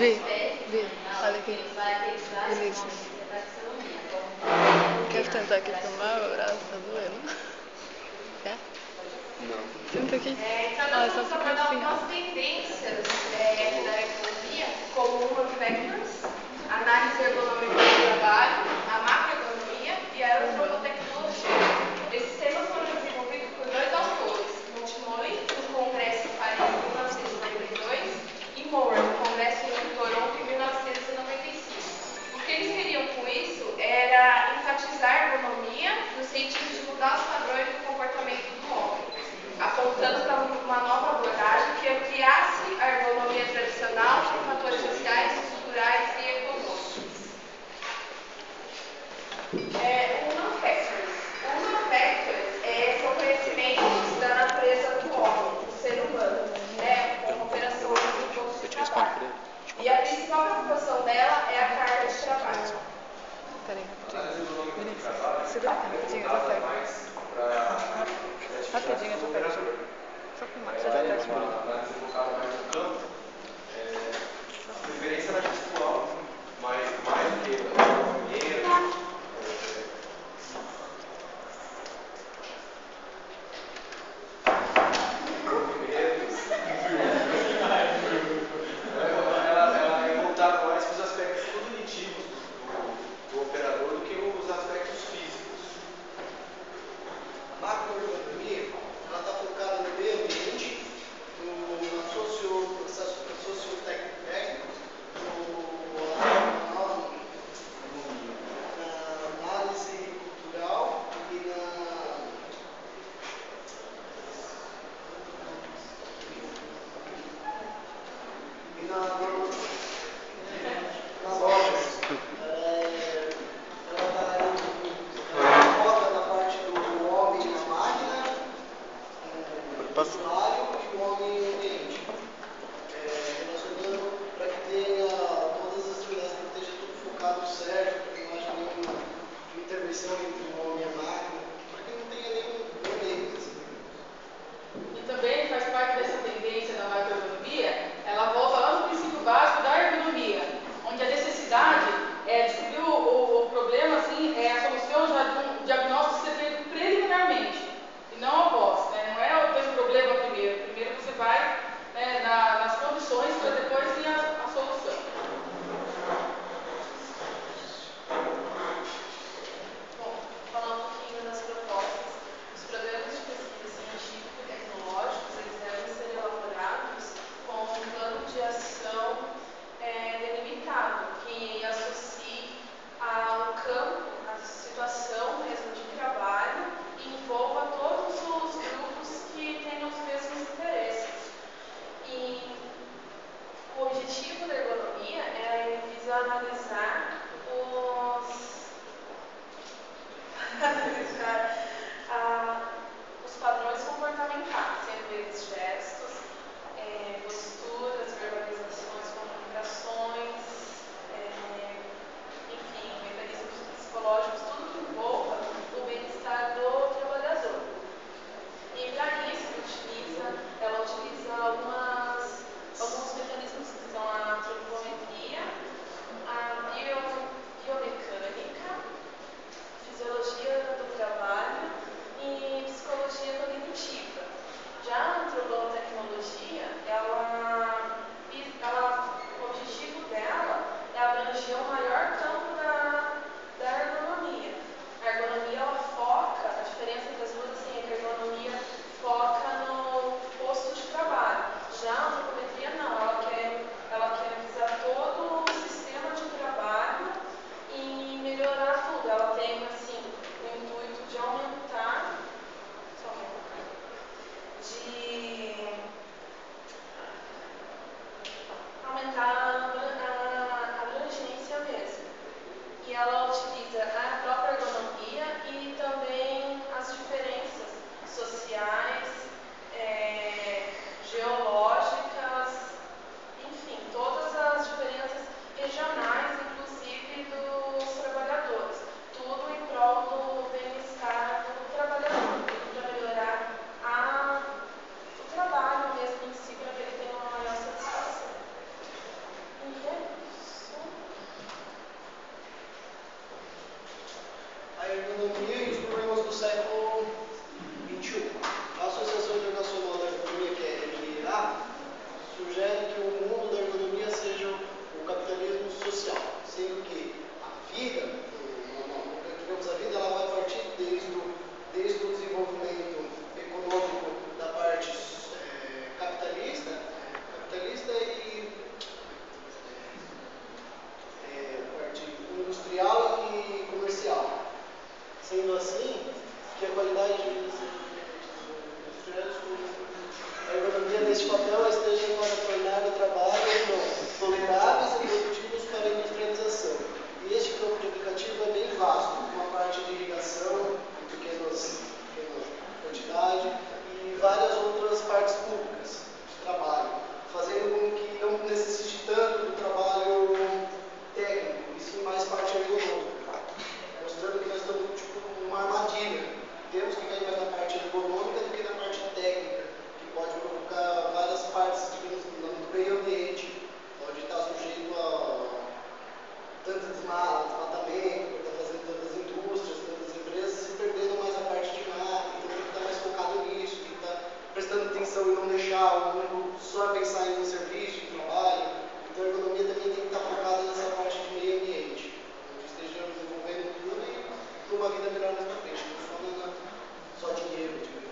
Vi. Olha aqui. Belíssimo. Quer tentar aqui filmar? O braço tá doendo. Quer? Não. Senta aqui. Então, nós vamos abordar algumas tendências da economia, como o Human Factors, análise ergonômica do trabalho, a macroeconomia e a antropotecnologia. Esses temas foram desenvolvidos por dois autores, Montemolly, no Congresso em Paris em 1992, e Moore, no Congresso em Toronto em 1995. O que eles queriam com isso era enfatizar a ergonomia no sentido de mudar os padrões do comportamento do homem, apontando para uma nova abordagem que ampliasse a ergonomia tradicional por fatores sociais, culturais e econômicos. Human Factors. Human Factors são conhecimentos da natureza do homem, do ser humano, com operações e pontos de trabalho. E a principal preocupação dela é a carga de trabalho. Peraí, rapidinho. Vinícius, segura aqui rapidinho, eu já pego. Rapidinho, eu já pego. Só filmar, você já pega o filme. A preferência era gestual, mas mais do que banheiro, ela é voltada mais para os aspectos cognitivos do operador do que os aspectos físicos. A macroeconomia está focada no meio ambiente, no processo sociotécnico, na análise cultural e nas obras. Ela foca na parte do homem e na máquina, o usuário e o homem no ambiente. Relacionando para que tenha todas as atividades, para que esteja tudo focado certo, para que não haja nenhuma intervenção entre o homem e a máquina, para que não tenha nenhum erro. E também faz parte dessa tendência da macroeconomia, ela volta lá no princípio básico da ergonomia, onde a necessidade é descobrir o problema, assim, a solução já de um diagnóstico ser feito preliminarmente, e não após, né? Não é o problema primeiro. androides, a ergonomia neste papel esteja para tornar o trabalho toleráveis e produtivos para a industrialização. E este campo de aplicativo é bem vasto, uma parte de irrigação, em pequena quantidade, e várias outras partes públicas de trabalho, fazendo com que não necessite tanto do trabalho técnico, e sim mais parte ergonômica, mostrando que nós estamos tipo numa armadilha. Temos que cair mais na parte ergonômica do que na parte técnica, que pode provocar várias partes, digamos, no meio ambiente, pode estar sujeito a tanto desmatamento, por estar fazendo tantas indústrias, tantas empresas, se perdendo mais a parte de mata, então tem que estar mais focado nisso, tem que estar prestando atenção e não deixar o mundo só pensar em um serviço, em trabalho. Então a ergonomia também tem que estar focada nessa parte de meio ambiente, onde estejamos desenvolvendo tudo e para uma vida melhor mais para frente, não só dinheiro, digamos.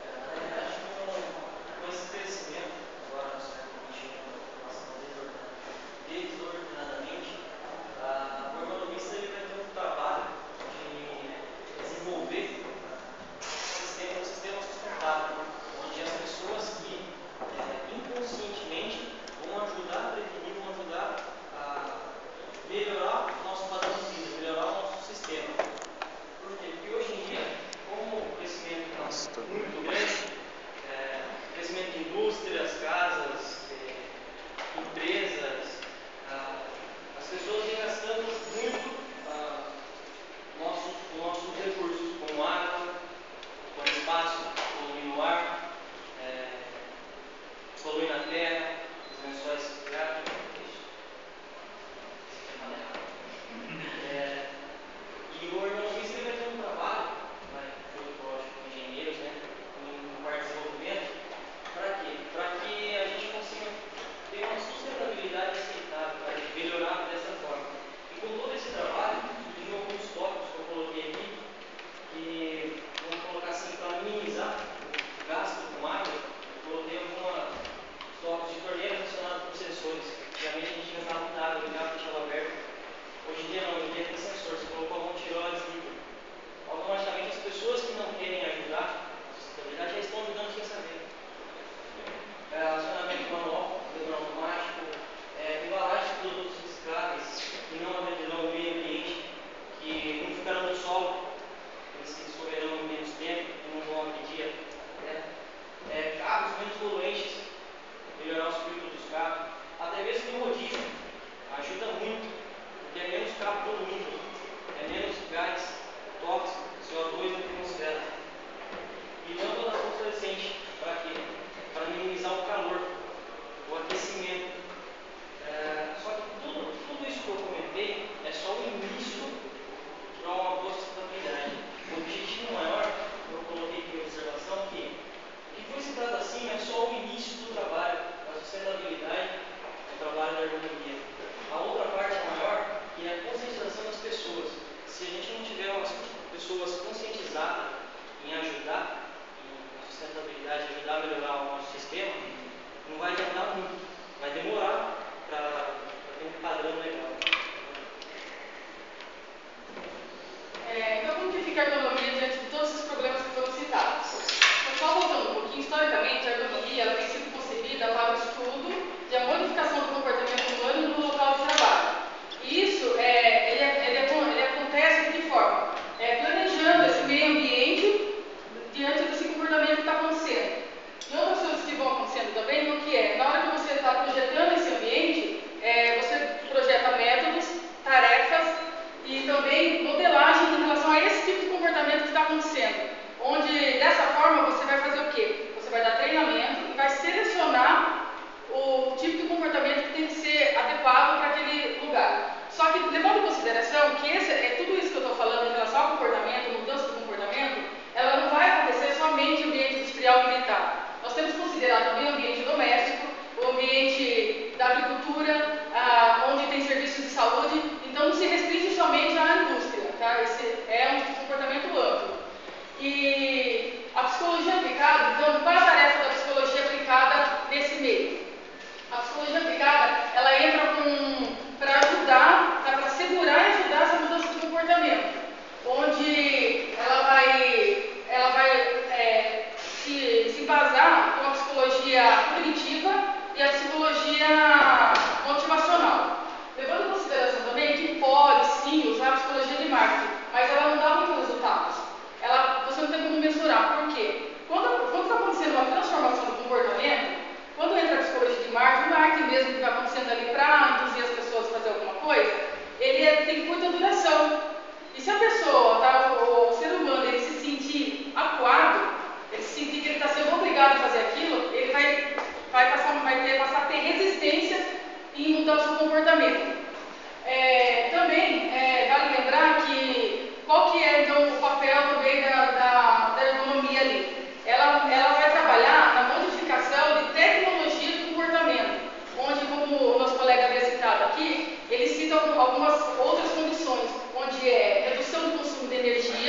Na verdade, com esse crescimento, agora no século XXI, a população desordenadamente, o ergonomista ele vai ter um trabalho de desenvolver um sistema sustentável, onde as pessoas que inconscientemente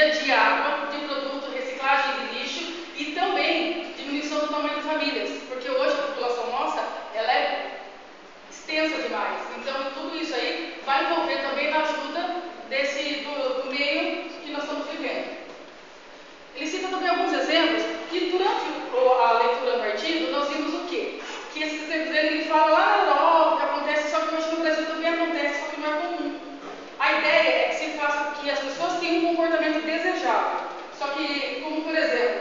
economia de água, de produto, reciclagem de lixo e também diminuição do tamanho de famílias, porque hoje a população nossa, ela é extensa demais. Então, tudo isso aí vai envolver também na ajuda do meio que nós estamos vivendo. Ele cita também alguns exemplos que durante a leitura do artigo nós vimos o quê? Que esses exemplos ele fala lá na Europa, que acontece, só que hoje no Brasil também acontece, só que não é comum. A ideia é que se faça que as pessoas tenham um comportamento desejável. Só que, como por exemplo,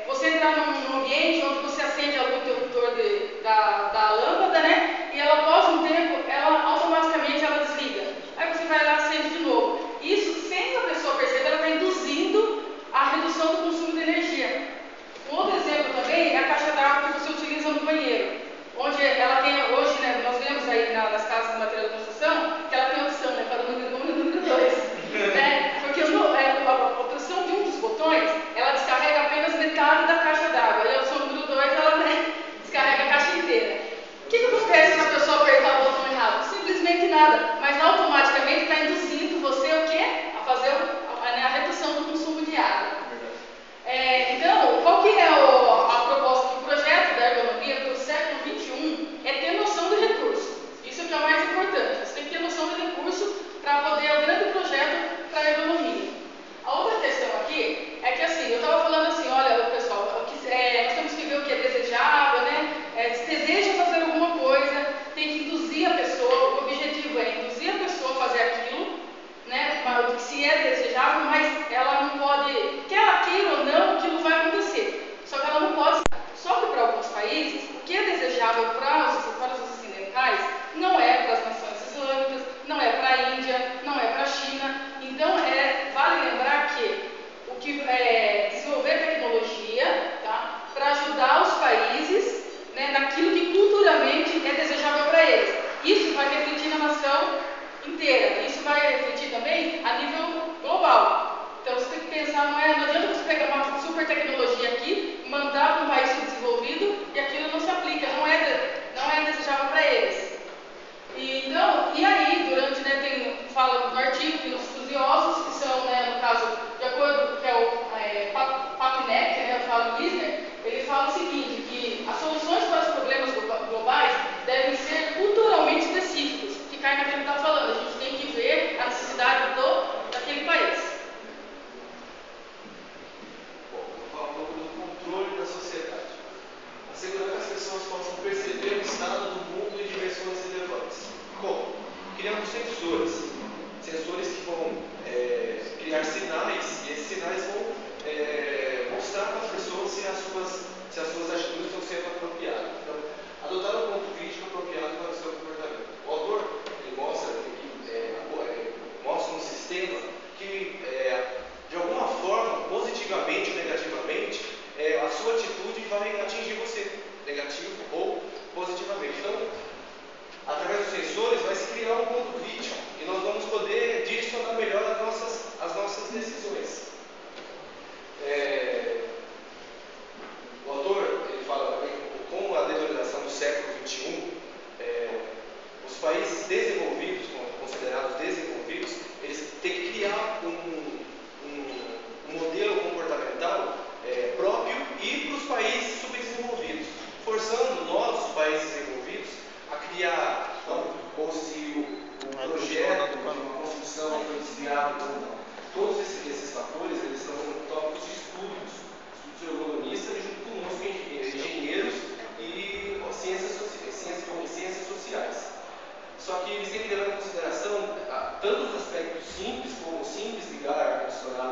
você entrar num ambiente onde você acende o interruptor da lâmpada, né? E ela, após um tempo, automaticamente ela desliga. Aí você vai lá e acende de novo. Isso, sem a pessoa perceber, ela está induzindo a redução do consumo de energia. Um outro exemplo também é a caixa d'água que você utiliza no banheiro, onde ela tem, hoje, né, nós vemos aí nas casas de material de construção, que ela tem a opção, né, para o número 1 e o número 2, né, porque a opção de um dos botões, ela descarrega apenas metade da caixa d'água, e a opção número 2, ela, né, descarrega a caixa inteira. O que acontece se a pessoa apertar o botão errado? Simplesmente nada, mas automaticamente está induzindo você o quê? A fazer a redução do consumo de água. Então, qual que é a proposta do projeto da ergonomia para o século XXI? É ter noção de recurso. Isso que é o mais importante. Você tem que ter noção de recurso para poder o grande projeto para a ergonomia. A outra questão aqui é que, assim, eu estava falando assim, olha, pessoal, nós temos que ver o que é desejável, né? Se deseja fazer alguma coisa, tem que induzir a pessoa, o objetivo é induzir a pessoa a fazer aquilo, né? Se é desejável, mas ela não pode, quer ela queira ou não, aquilo vai acontecer. Só que ela não pode. Só que para alguns países, o que é desejável para os ocidentais não é para as nações islâmicas, não é para a Índia, não é para a China. Então, vale lembrar que o que é desenvolver tecnologia, tá? Para ajudar os países, né, naquilo que culturalmente é desejável para eles. Isso vai refletir na nação inteira. Isso vai refletir também a nível global. Então você tem que pensar, não adianta você pegar uma super tecnologia aqui, mandar para um país subdesenvolvido e aquilo não se aplica, não é desejável para eles. E aí, durante, né, fala no artigo que os estudiosos, que são, né, no caso, de acordo com o Papineck, né, eu falo Wisner, ele fala o seguinte, que as soluções para os problemas globais devem ser culturalmente específicos, que cai naquilo que está falando, a gente tem que ver a necessidade daquele país. Bom, vou falar um pouco do controle da sociedade. Assegurar que as pessoas possam perceber o estado do mundo em dimensões relevantes. Como? Criando sensores que vão criar sinais, e esses sinais vão mostrar para as pessoas se as suas atitudes estão sendo apropriadas. Então, adotar um ponto crítico apropriado para o seu comportamento. O autor ele mostra um sistema que, de alguma forma, positivamente ou negativamente, a sua atitude vai atingir você, negativo ou positivamente. Então, através dos sensores, vai se criar um ponto crítico e nós vamos poder direcionar melhor as nossas decisões. O autor ele fala também com a deterioração do século XXI, os países desenvolvidos, considerados desenvolvidos, eles têm que criar um modelo comportamental próprio e para os países subdesenvolvidos, forçando nós, os países desenvolvidos, a criar, ou se o projeto de uma construção foi desviado ou não. Todos esses fatores eles são tópicos de estudos ergonomistas junto conosco, engenheiros e ciências sociais. Só que eles têm que levar em consideração tanto os aspectos simples, como simples ligar ar-condicionado